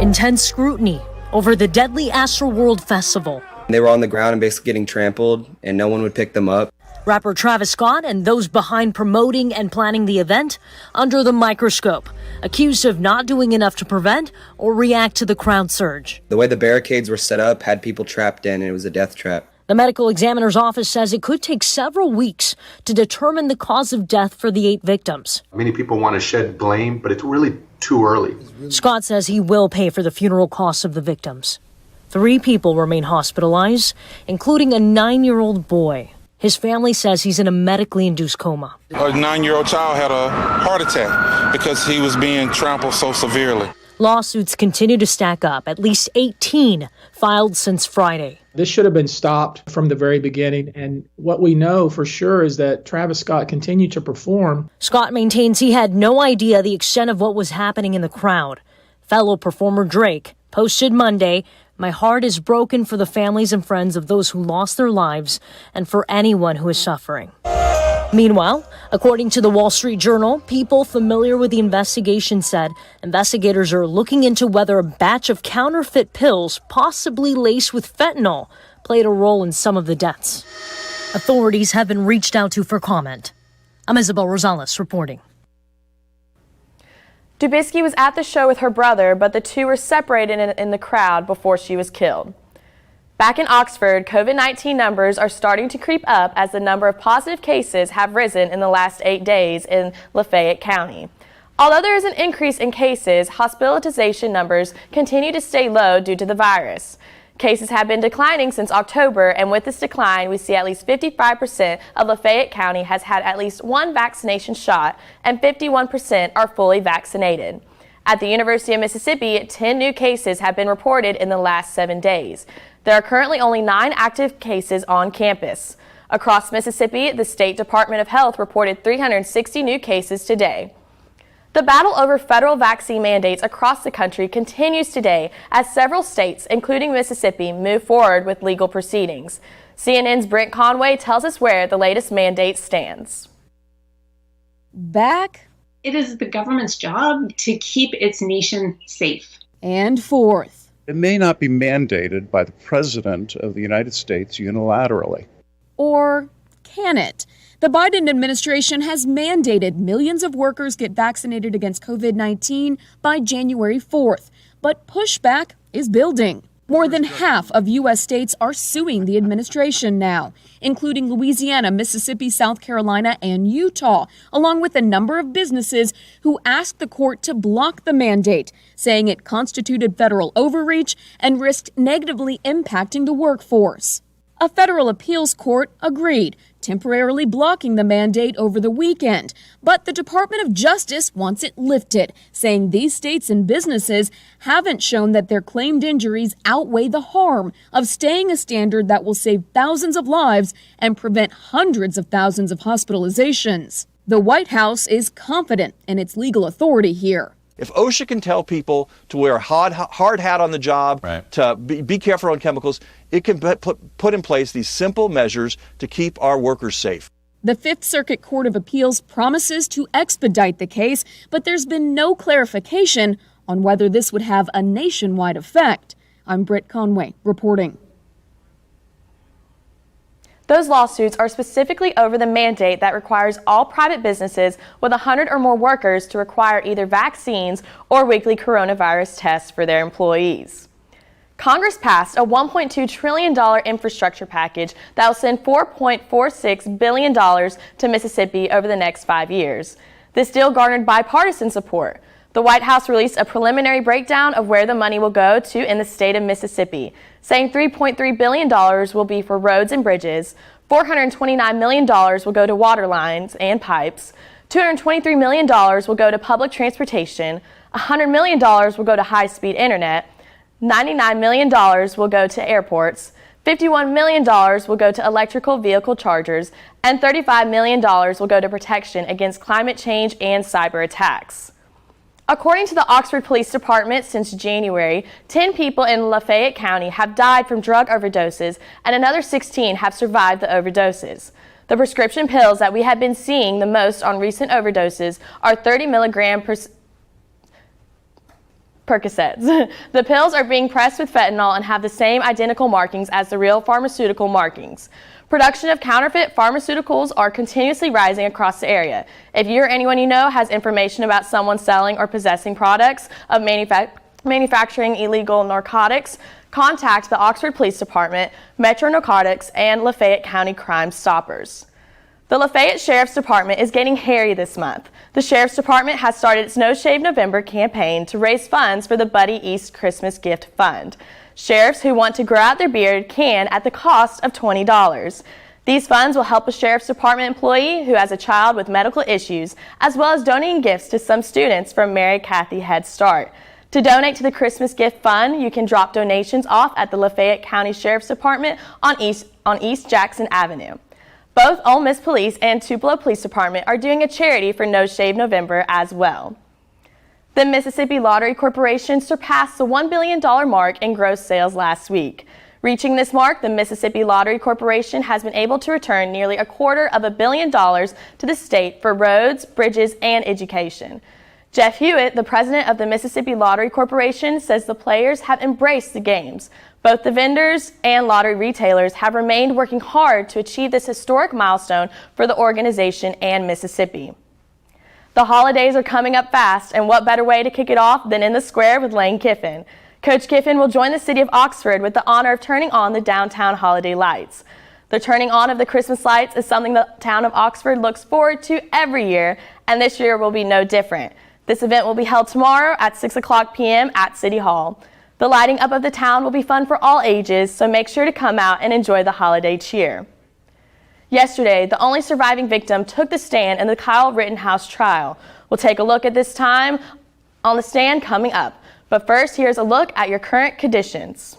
Intense scrutiny over the deadly Astroworld Festival. They were on the ground and basically getting trampled, and no one would pick them up. Rapper Travis Scott and those behind promoting and planning the event under the microscope, accused of not doing enough to prevent or react to the crowd surge. The way the barricades were set up had people trapped in, and it was a death trap. The medical examiner's office says it could take several weeks to determine the cause of death for the 8 victims. Many people want to shed blame, but it's really too early. Scott says he will pay for the funeral costs of the victims. 3 people remain hospitalized, including a 9-year-old boy. His family says he's in a medically induced coma. A 9-year-old child had a heart attack because he was being trampled so severely. Lawsuits continue to stack up, at least 18 filed since Friday. This should have been stopped from the very beginning, and what we know for sure is that Travis Scott continued to perform. Scott maintains he had no idea the extent of what was happening in the crowd. Fellow performer Drake posted Monday, "My heart is broken for the families and friends of those who lost their lives and for anyone who is suffering." Meanwhile, according to the Wall Street Journal, people familiar with the investigation said investigators are looking into whether a batch of counterfeit pills, possibly laced with fentanyl, played a role in some of the deaths. Authorities have been reached out to for comment. I'm Isabel Rosales reporting. Dubisky was at the show with her brother, but the two were separated in the crowd before she was killed. Back in Oxford, COVID-19 numbers are starting to creep up as the number of positive cases have risen in the last 8 days in Lafayette County. Although there is an increase in cases, hospitalization numbers continue to stay low due to the virus. Cases have been declining since October, and with this decline, we see at least 55% of Lafayette County has had at least 1 vaccination shot, and 51% are fully vaccinated. At the University of Mississippi, 10 new cases have been reported in the last 7 days. There are currently only 9 active cases on campus. Across Mississippi, the State Department of Health reported 360 new cases today. The battle over federal vaccine mandates across the country continues today as several states, including Mississippi, move forward with legal proceedings. CNN's Brent Conway tells us where the latest mandate stands. Back. It is the government's job to keep its nation safe. And forth. It may not be mandated by the President of the United States unilaterally. Or can it? The Biden administration has mandated millions of workers get vaccinated against COVID-19 by January 4th, but pushback is building. More than half of U.S. states are suing the administration now, including Louisiana, Mississippi, South Carolina, and Utah, along with a number of businesses who asked the court to block the mandate, saying it constituted federal overreach and risked negatively impacting the workforce. A federal appeals court agreed, temporarily blocking the mandate over the weekend. But the Department of Justice wants it lifted, saying these states and businesses haven't shown that their claimed injuries outweigh the harm of staying a standard that will save thousands of lives and prevent hundreds of thousands of hospitalizations. The White House is confident in its legal authority here. If OSHA can tell people to wear a hard hat on the job, right, to be careful on chemicals, it can put in place these simple measures to keep our workers safe. The Fifth Circuit Court of Appeals promises to expedite the case, but there's been no clarification on whether this would have a nationwide effect. I'm Britt Conway reporting. Those lawsuits are specifically over the mandate that requires all private businesses with 100 or more workers to require either vaccines or weekly coronavirus tests for their employees. Congress passed a $1.2 trillion infrastructure package that will send $4.46 billion to Mississippi over the next 5 years. This deal garnered bipartisan support. The White House released a preliminary breakdown of where the money will go to in the state of Mississippi, saying $3.3 billion will be for roads and bridges, $429 million will go to water lines and pipes, $223 million will go to public transportation, $100 million will go to high-speed internet, $99 million will go to airports, $51 million will go to electrical vehicle chargers, and $35 million will go to protection against climate change and cyber attacks. According to the Oxford Police Department, since January, 10 people in Lafayette County have died from drug overdoses and another 16 have survived the overdoses. The prescription pills that we have been seeing the most on recent overdoses are 30 milligram Percocets. The pills are being pressed with fentanyl and have the same identical markings as the real pharmaceutical markings. Production of counterfeit pharmaceuticals are continuously rising across the area. If you or anyone you know has information about someone selling or possessing products of manufacturing illegal narcotics, contact the Oxford Police Department, Metro Narcotics, and Lafayette County Crime Stoppers. The Lafayette Sheriff's Department is getting hairy this month. The Sheriff's Department has started its No Shave November campaign to raise funds for the Buddy East Christmas Gift Fund. Sheriffs who want to grow out their beard can at the cost of $20. These funds will help a Sheriff's Department employee who has a child with medical issues, as well as donating gifts to some students from Mary Cathy Head Start. To donate to the Christmas Gift Fund, you can drop donations off at the Lafayette County Sheriff's Department on East Jackson Avenue. Both Ole Miss Police and Tupelo Police Department are doing a charity for No Shave November as well. The Mississippi Lottery Corporation surpassed the $1 billion mark in gross sales last week. Reaching this mark, the Mississippi Lottery Corporation has been able to return nearly $250 million to the state for roads, bridges, and education. Jeff Hewitt, the president of the Mississippi Lottery Corporation, says the players have embraced the games. Both the vendors and lottery retailers have remained working hard to achieve this historic milestone for the organization and Mississippi. The holidays are coming up fast, and what better way to kick it off than in the square with Lane Kiffin. Coach Kiffin will join the city of Oxford with the honor of turning on the downtown holiday lights. The turning on of the Christmas lights is something the town of Oxford looks forward to every year, and this year will be no different. This event will be held tomorrow at 6:00 p.m. at City Hall. The lighting up of the town will be fun for all ages, so make sure to come out and enjoy the holiday cheer. Yesterday, the only surviving victim took the stand in the Kyle Rittenhouse trial. We'll take a look at this time on the stand coming up. But first, here's a look at your current conditions.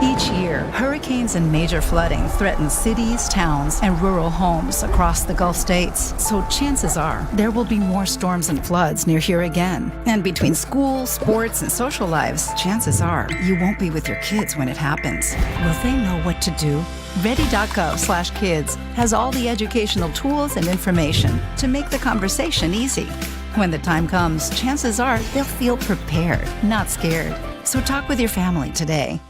Each year, hurricanes and major flooding threaten cities, towns, and rural homes across the Gulf states. So chances are there will be more storms and floods near here again. And between school, sports, and social lives, chances are you won't be with your kids when it happens. Will they know what to do? Ready.gov/kids has all the educational tools and information to make the conversation easy. When the time comes, chances are they'll feel prepared, not scared. So talk with your family today.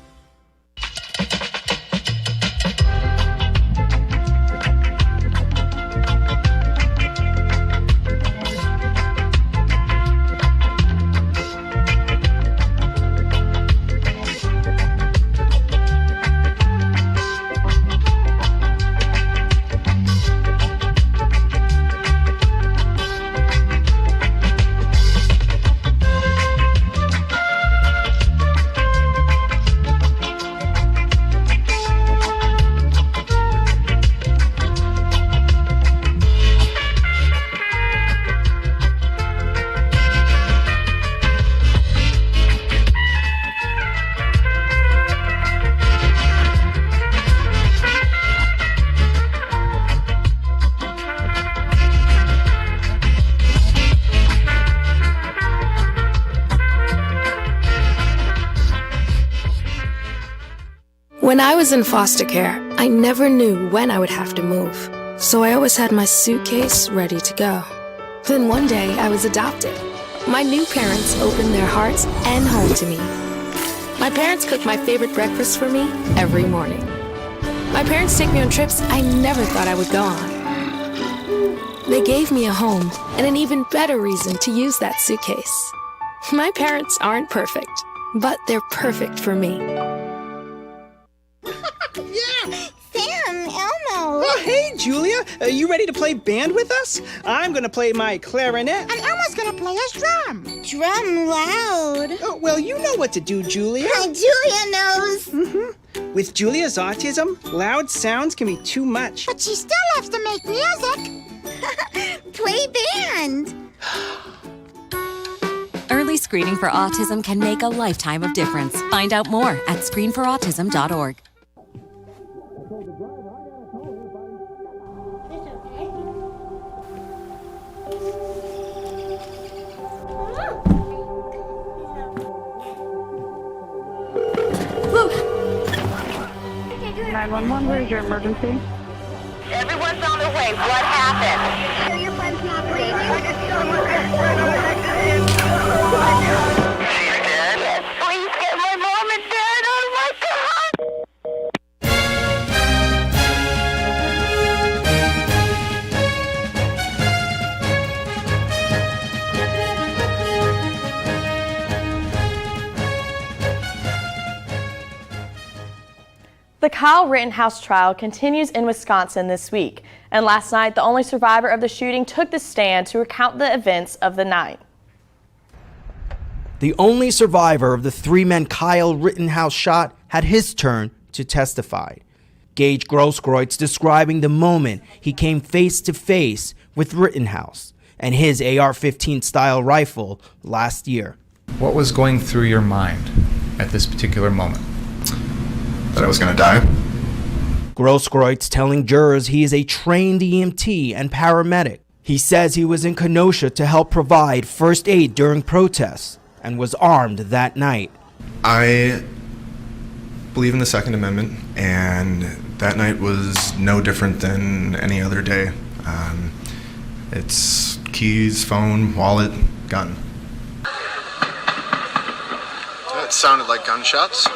When I was in foster care, I never knew when I would have to move, so I always had my suitcase ready to go. Then one day, I was adopted. My new parents opened their hearts and home to me. My parents cook my favorite breakfast for me every morning. My parents take me on trips I never thought I would go on. They gave me a home and an even better reason to use that suitcase. My parents aren't perfect, but they're perfect for me. Yeah! Sam, Elmo! Oh, hey, Julia! You ready to play band with us? I'm gonna play my clarinet. And Elmo's gonna play his drum. Drum loud. Oh, well, you know what to do, Julia. Julia knows. Mm-hmm. With Julia's autism, loud sounds can be too much. But she still loves to make music. Play band! Early screening for autism can make a lifetime of difference. Find out more at screenforautism.org. 911, where's your emergency? Everyone's on their way. What happened? Your friend's not breathing. She's dead? Yes, please get my mom and dad. Oh my God! The Kyle Rittenhouse trial continues in Wisconsin this week, and last night the only survivor of the shooting took the stand to recount the events of the night. The only survivor of the three men Kyle Rittenhouse shot had his turn to testify. Gage Grosskreutz describing the moment he came face to face with Rittenhouse and his AR-15 style rifle last year. What was going through your mind at this particular moment? That I was going to die. Grosskreutz telling jurors he is a trained EMT and paramedic. He says he was in Kenosha to help provide first aid during protests and was armed that night. I believe in the Second Amendment, and that night was no different than any other day. It's keys, phone, wallet, gun. It sounded like gunshots.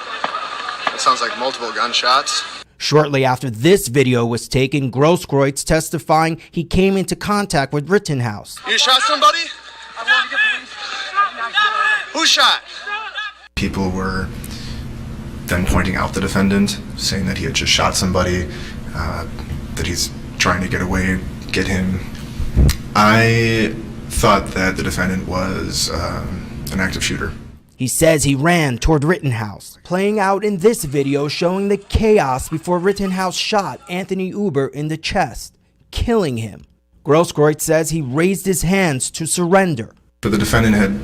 It sounds like multiple gunshots. Shortly after this video was taken, Grosskreutz testifying he came into contact with Rittenhouse. You shot somebody? Who shot? People were then pointing out the defendant, saying that he had just shot somebody, that he's trying to get away, get him. I thought that the defendant was an active shooter. He says he ran toward Rittenhouse, playing out in this video showing the chaos before Rittenhouse shot Anthony Uber in the chest, killing him. Grosskreutz says he raised his hands to surrender. But the defendant had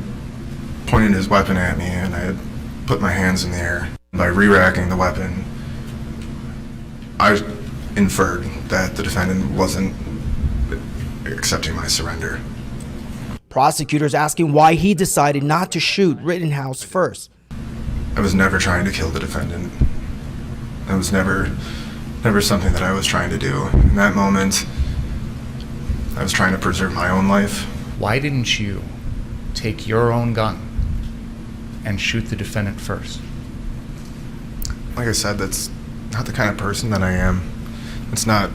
pointed his weapon at me, and I had put my hands in the air. By re-racking the weapon, I inferred that the defendant wasn't accepting my surrender. Prosecutors asking why he decided not to shoot Rittenhouse first. I was never trying to kill the defendant. That was never something that I was trying to do. In that moment, I was trying to preserve my own life. Why didn't you take your own gun and shoot the defendant first? Like I said, that's not the kind of person that I am. It's not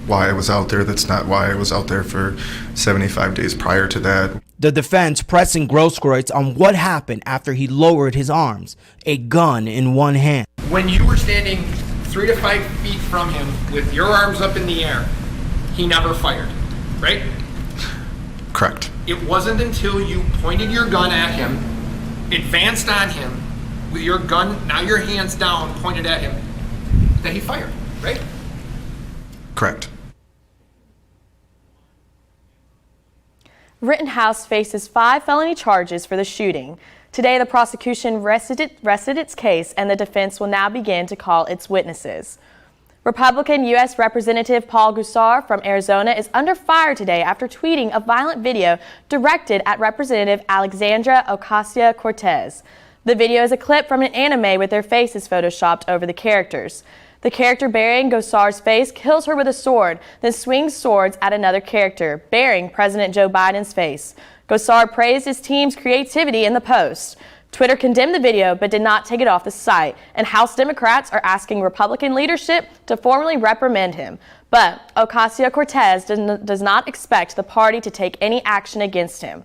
why I was out there. That's not why I was out there for 75 days prior to that. The defense pressing Grosskreutz on what happened after he lowered his arms, a gun in one hand. When you were standing 3 to 5 feet from him with your arms up in the air, he never fired, right? Correct. It wasn't until you pointed your gun at him, advanced on him, with your gun, now your hands down, pointed at him, that he fired, right? Correct. Rittenhouse faces 5 felony charges for the shooting. Today, the prosecution rested its case, and the defense will now begin to call its witnesses. Republican U.S. Representative Paul Gosar from Arizona is under fire today after tweeting a violent video directed at Representative Alexandria Ocasio-Cortez. The video is a clip from an anime with their faces photoshopped over the characters. The character bearing Gosar's face kills her with a sword, then swings swords at another character, bearing President Joe Biden's face. Gosar praised his team's creativity in the post. Twitter condemned the video but did not take it off the site, and House Democrats are asking Republican leadership to formally reprimand him. But Ocasio-Cortez does not expect the party to take any action against him.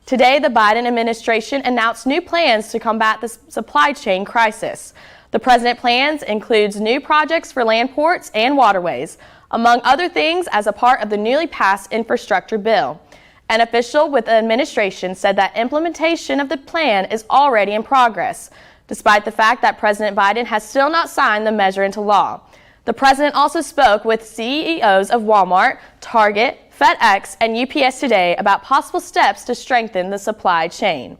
Today, the Biden administration announced new plans to combat the supply chain crisis. The president plans includes new projects for land ports and waterways, among other things as a part of the newly passed infrastructure bill. An official with the administration said that implementation of the plan is already in progress, despite the fact that President Biden has still not signed the measure into law. The president also spoke with CEOs of Walmart, Target, FedEx, and UPS today about possible steps to strengthen the supply chain.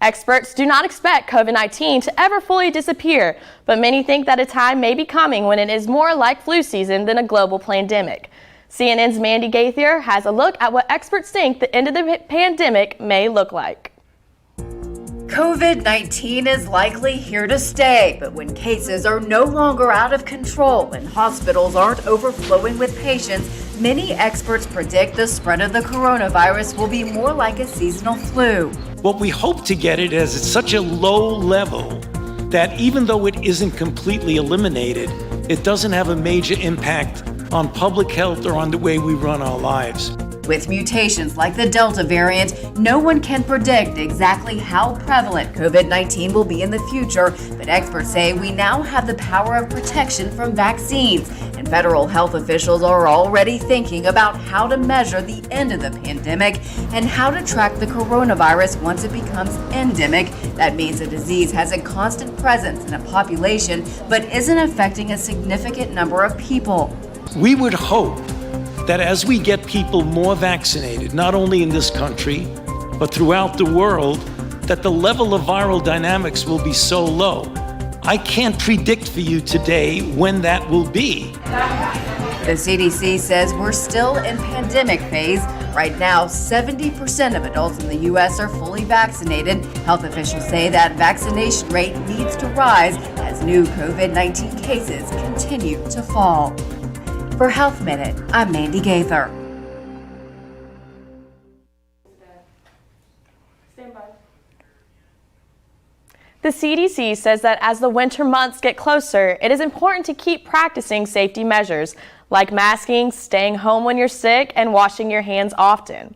Experts do not expect COVID-19 to ever fully disappear, but many think that a time may be coming when it is more like flu season than a global pandemic. CNN's Mandy Gaither has a look at what experts think the end of the pandemic may look like. COVID-19 is likely here to stay, but when cases are no longer out of control and hospitals aren't overflowing with patients, many experts predict the spread of the coronavirus will be more like a seasonal flu. What we hope to get it is at such a low level that even though it isn't completely eliminated, it doesn't have a major impact on public health or on the way we run our lives. With mutations like the Delta variant, no one can predict exactly how prevalent COVID-19 will be in the future, but experts say we now have the power of protection from vaccines, and federal health officials are already thinking about how to measure the end of the pandemic and how to track the coronavirus once it becomes endemic. That means the disease has a constant presence in a population but isn't affecting a significant number of people. We would hope that as we get people more vaccinated, not only in this country, but throughout the world, that the level of viral dynamics will be so low. I can't predict for you today when that will be. The CDC says we're still in pandemic phase. Right now, 70% of adults in the U.S. are fully vaccinated. Health officials say that vaccination rate needs to rise as new COVID-19 cases continue to fall. For Health Minute, I'm Mandy Gaither. The CDC says that as the winter months get closer, it is important to keep practicing safety measures like masking, staying home when you're sick, and washing your hands often.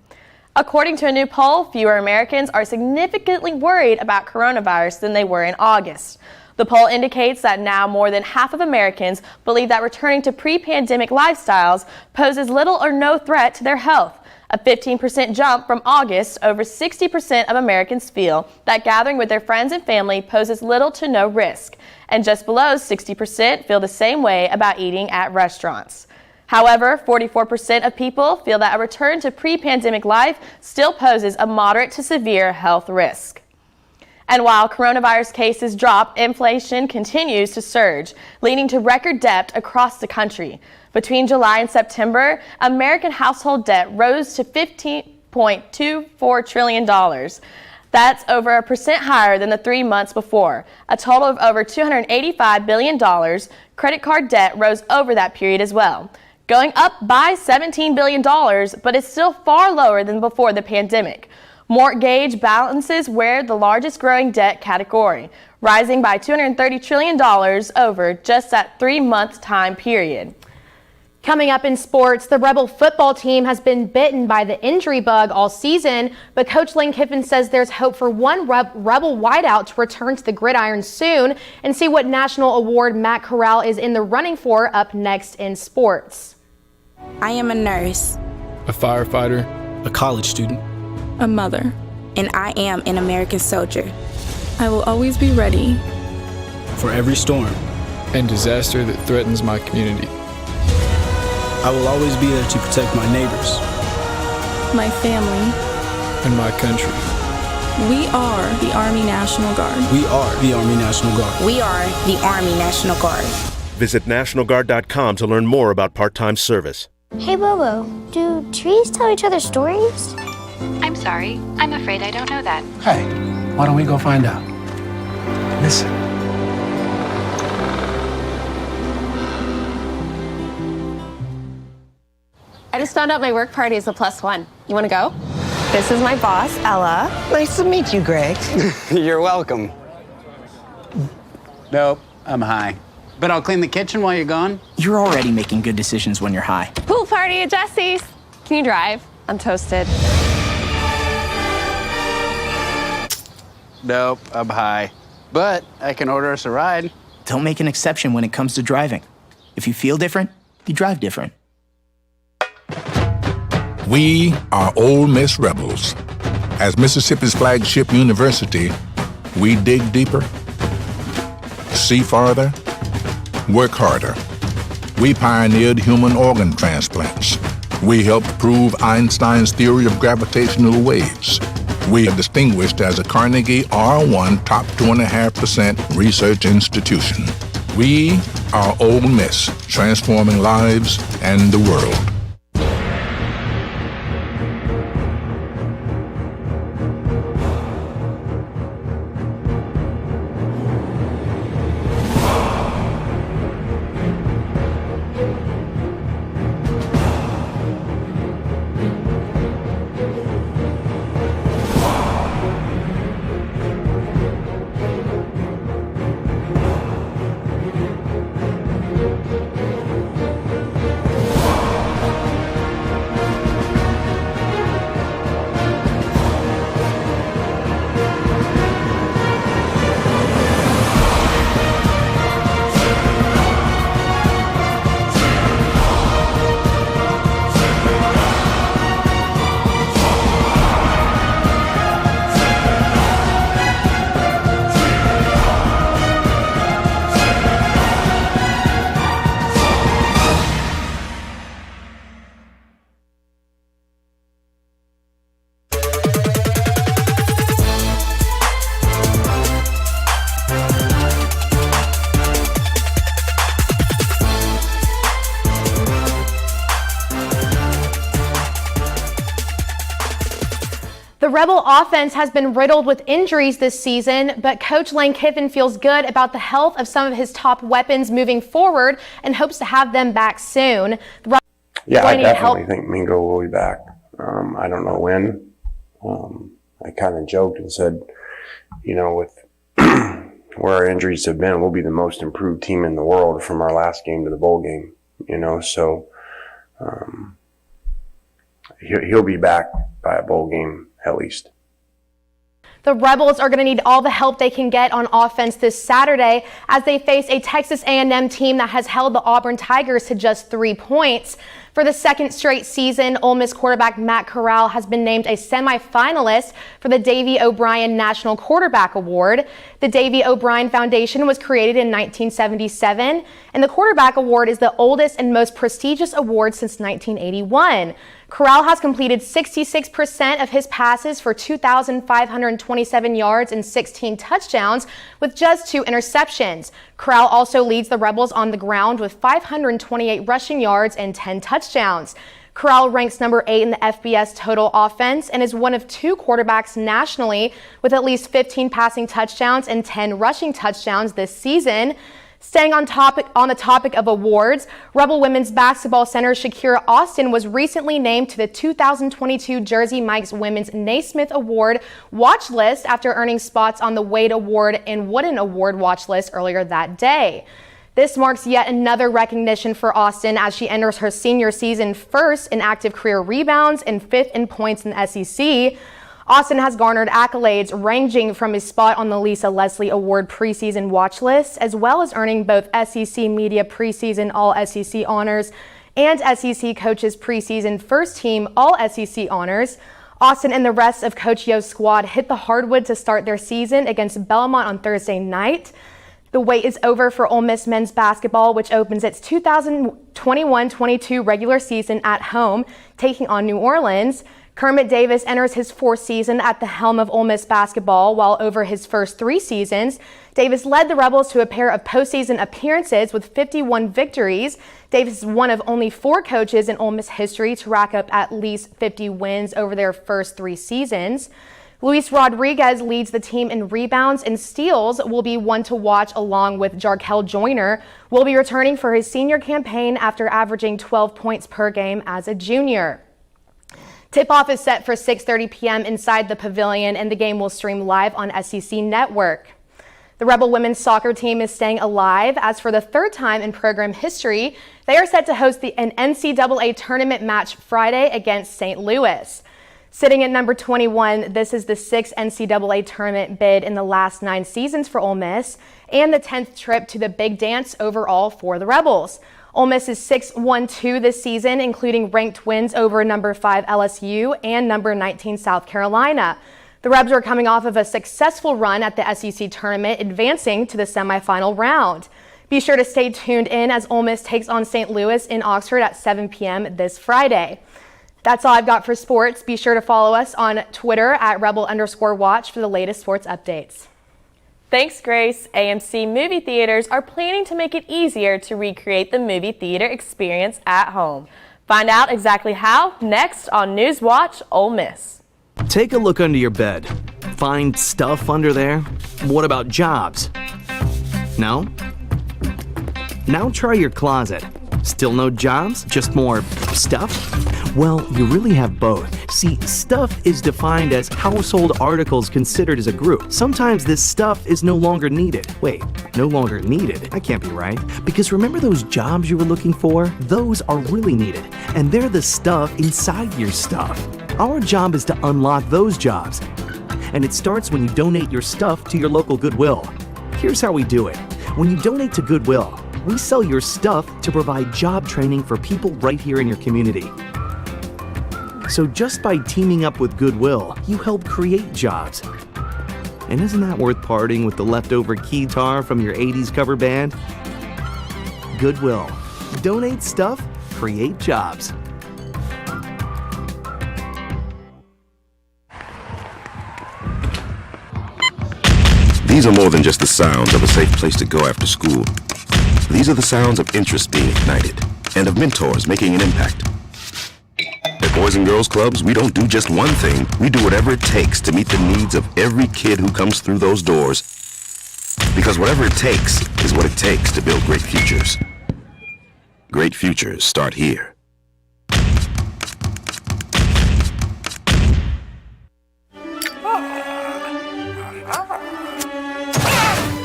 According to a new poll, fewer Americans are significantly worried about coronavirus than they were in August. The poll indicates that now more than half of Americans believe that returning to pre-pandemic lifestyles poses little or no threat to their health. A 15% jump from August. Over 60% of Americans feel that gathering with their friends and family poses little to no risk. And just below 60% feel the same way about eating at restaurants. However, 44% of people feel that a return to pre-pandemic life still poses a moderate to severe health risk. And while coronavirus cases drop, inflation continues to surge, leading to record debt across the country. Between July and September, American household debt rose to $15.24 trillion. That's over 1% higher than the 3 months before. A total of over $285 billion. Credit card debt rose over that period as well, going up by $17 billion, but it's still far lower than before the pandemic. Mortgage balances were the largest growing debt category, rising by $230 trillion over just that 3-month time period. Coming up in sports, the Rebel football team has been bitten by the injury bug all season, but Coach Lane Kiffin says there's hope for one Rebel wideout to return to the gridiron soon, and see what national award Matt Corral is in the running for up next in sports. I am a nurse, a firefighter, a college student, a mother, and I am an American soldier. I will always be ready for every storm and disaster that threatens my community. I will always be there to protect my neighbors, my family, and my country. We are the Army National Guard. We are the Army National Guard. We are the Army National Guard. Visit nationalguard.com to learn more about part-time service. Hey, Bobo, do trees tell each other stories? I'm sorry. I'm afraid I don't know that. Hey, why don't we go find out? Listen. I just found out my work party is a +1. You want to go? This is my boss, Ella. Nice to meet you, Greg. You're welcome. Nope, I'm high. But I'll clean the kitchen while you're gone. You're already making good decisions when you're high. Pool party at Jesse's. Can you drive? I'm toasted. Nope, I'm high. But I can order us a ride. Don't make an exception when it comes to driving. If you feel different, you drive different. We are Ole Miss Rebels. As Mississippi's flagship university, we dig deeper, see farther, work harder. We pioneered human organ transplants. We helped prove Einstein's theory of gravitational waves. We are distinguished as a Carnegie R1 top 2.5% research institution. We are Ole Miss, transforming lives and the world. The Rebel offense has been riddled with injuries this season, but Coach Lane Kiffin feels good about the health of some of his top weapons moving forward and hopes to have them back soon. Yeah, I definitely think Mingo will be back. I don't know when. I kind of joked and said, you know, with where our injuries have been, we'll be the most improved team in the world from our last game to the bowl game, you know, so he'll be back by a bowl game at least. The Rebels are going to need all the help they can get on offense this Saturday as they face a Texas A&M team that has held the Auburn Tigers to just 3 points. For the second straight season, Ole Miss quarterback Matt Corral has been named a semifinalist for the Davy O'Brien National Quarterback Award. The Davy O'Brien Foundation was created in 1977, and the Quarterback Award is the oldest and most prestigious award since 1981. Corral has completed 66% of his passes for 2,527 yards and 16 touchdowns with just 2 interceptions. Corral also leads the Rebels on the ground with 528 rushing yards and 10 touchdowns. Corral ranks number 8 in the FBS total offense and is one of 2 quarterbacks nationally with at least 15 passing touchdowns and 10 rushing touchdowns this season. Staying on the topic of awards, Rebel women's basketball center Shakira Austin was recently named to the 2022 Jersey Mike's Women's Naismith Award watch list after earning spots on the Wade Award and Wooden Award watch list earlier that day. This marks yet another recognition for Austin as she enters her senior season, first in active career rebounds and 5th in points in the SEC. Austin has garnered accolades ranging from his spot on the Lisa Leslie Award preseason watch list, as well as earning both SEC Media preseason All-SEC honors and SEC Coaches preseason first team All-SEC honors. Austin and the rest of Coach Yo's squad hit the hardwood to start their season against Belmont on Thursday night. The wait is over for Ole Miss men's basketball, which opens its 2021-22 regular season at home, taking on New Orleans. Kermit Davis enters his 4th season at the helm of Ole Miss basketball, while over his first 3 seasons, Davis led the Rebels to a pair of postseason appearances with 51 victories. Davis is one of only 4 coaches in Ole Miss history to rack up at least 50 wins over their first 3 seasons. Luis Rodriguez leads the team in rebounds, and steals will be one to watch along with Jarkel Joyner, will be returning for his senior campaign after averaging 12 points per game as a junior. Tip-off is set for 6:30 p.m. inside the pavilion, and the game will stream live on SEC Network. The Rebel women's soccer team is staying alive as for the 3rd time in program history, they are set to host an NCAA tournament match Friday against St. Louis. Sitting at number 21, this is the 6th NCAA tournament bid in the last 9 seasons for Ole Miss and the 10th trip to the Big Dance overall for the Rebels. Ole Miss is 6-1-2 this season, including ranked wins over number 5 LSU and number 19 South Carolina. The Rebs are coming off of a successful run at the SEC tournament, advancing to the semifinal round. Be sure to stay tuned in as Ole Miss takes on St. Louis in Oxford at 7 p.m. this Friday. That's all I've got for sports. Be sure to follow us on Twitter at @Rebel_Watch for the latest sports updates. Thanks, Grace. AMC movie theaters are planning to make it easier to recreate the movie theater experience at home. Find out exactly how next on NewsWatch Ole Miss. Take a look under your bed. Find stuff under there? What about jobs? No? Now try your closet. Still no jobs? Just more stuff? Well, you really have both. See, stuff is defined as household articles considered as a group. Sometimes this stuff is no longer needed. Wait, no longer needed? That can't be right. Because remember those jobs you were looking for? Those are really needed. And they're the stuff inside your stuff. Our job is to unlock those jobs. And it starts when you donate your stuff to your local Goodwill. Here's how we do it. When you donate to Goodwill, we sell your stuff to provide job training for people right here in your community. So just by teaming up with Goodwill, you help create jobs. And isn't that worth parting with the leftover keytar from your 80s cover band? Goodwill. Donate stuff, create jobs. These are more than just the sounds of a safe place to go after school. These are the sounds of interest being ignited and of mentors making an impact. At Boys and Girls Clubs, we don't do just one thing. We do whatever it takes to meet the needs of every kid who comes through those doors. Because whatever it takes is what it takes to build great futures. Great futures start here.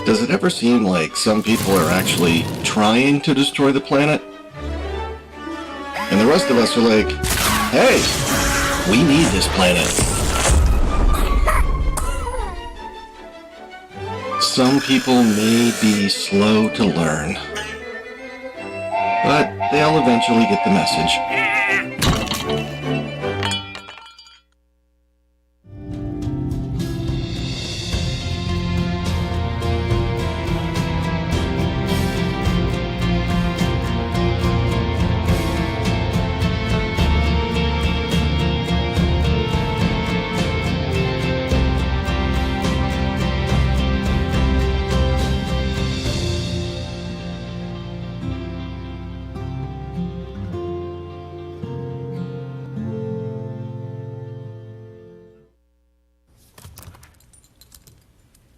Does it ever seem like some people are actually trying to destroy the planet? And the rest of us are like, hey, we need this planet. Some people may be slow to learn, but they'll eventually get the message.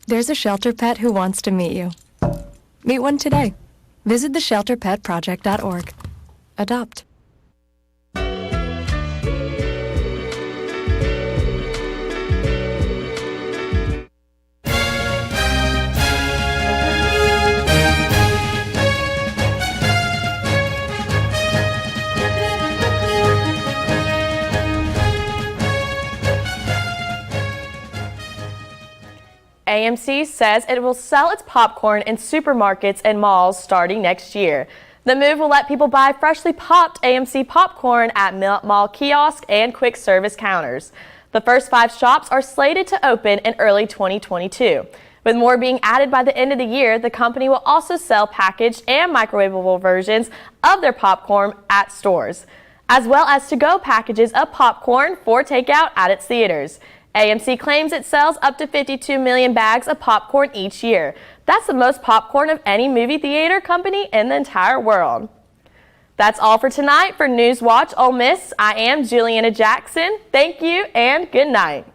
There's a shelter pet who wants to meet you. Meet one today. Visit theshelterpetproject.org. Adopt. AMC says it will sell its popcorn in supermarkets and malls starting next year. The move will let people buy freshly popped AMC popcorn at mall kiosks and quick service counters. The first 5 shops are slated to open in early 2022. With more being added by the end of the year, the company will also sell packaged and microwavable versions of their popcorn at stores, as well as to-go packages of popcorn for takeout at its theaters. AMC claims it sells up to 52 million bags of popcorn each year. That's the most popcorn of any movie theater company in the entire world. That's all for tonight. For NewsWatch Ole Miss, I am Juliana Jackson. Thank you and good night.